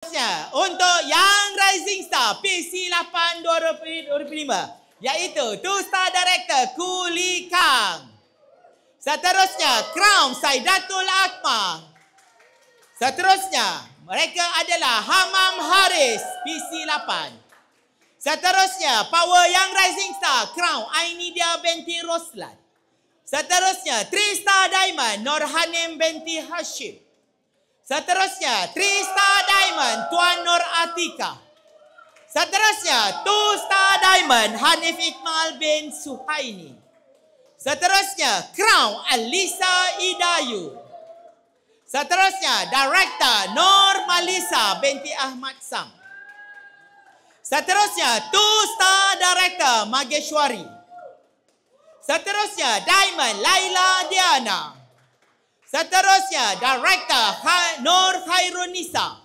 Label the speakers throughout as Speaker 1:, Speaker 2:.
Speaker 1: Untuk Young Rising Star PC8 2025, iaitu 2-star director Kuli Kang. Seterusnya Crown Saidatul Akmal. Seterusnya mereka adalah Hamam Haris PC8. Seterusnya Power Young Rising Star Crown Ainidia binti Roslan. Seterusnya 3-star Diamond Nurhanim binti Hashim. Seterusnya 3-star Diamond Tuan Nur Atika. Seterusnya 2-star Diamond Hanif Iqmal bin Suhaini. Seterusnya Crown Alisa Idayu. Seterusnya Director Nur Malisa binti Ahmad Sam. Seterusnya 2-star Director Mageshwari. Seterusnya Diamond Laila Diana. Seterusnya Director Nur Khairunisa.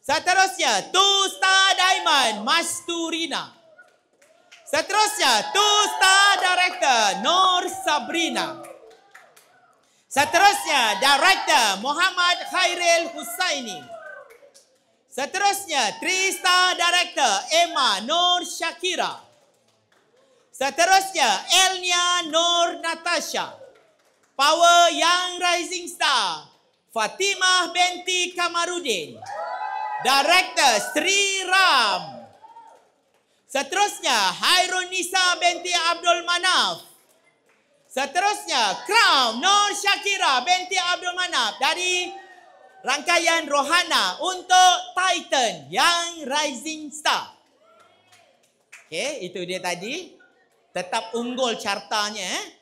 Speaker 1: Seterusnya 2-star Diamond Masturina. Seterusnya 2-star Director Nur Sabrina. Seterusnya Director Muhammad Khairil Husaini. Seterusnya 3-star Director Emma Nur Shakira. Seterusnya Elnia Nur Natasha. Power Young Rising Star Fatimah binti Kamarudin. Director Sri Ram. Seterusnya Hairunisa binti Abdul Manaf. Seterusnya Crown Nur Shakira binti Abdul Manaf dari rangkaian Rohana untuk Titan Young Rising Star. Okey, itu dia tadi. Tetap unggul cartanya.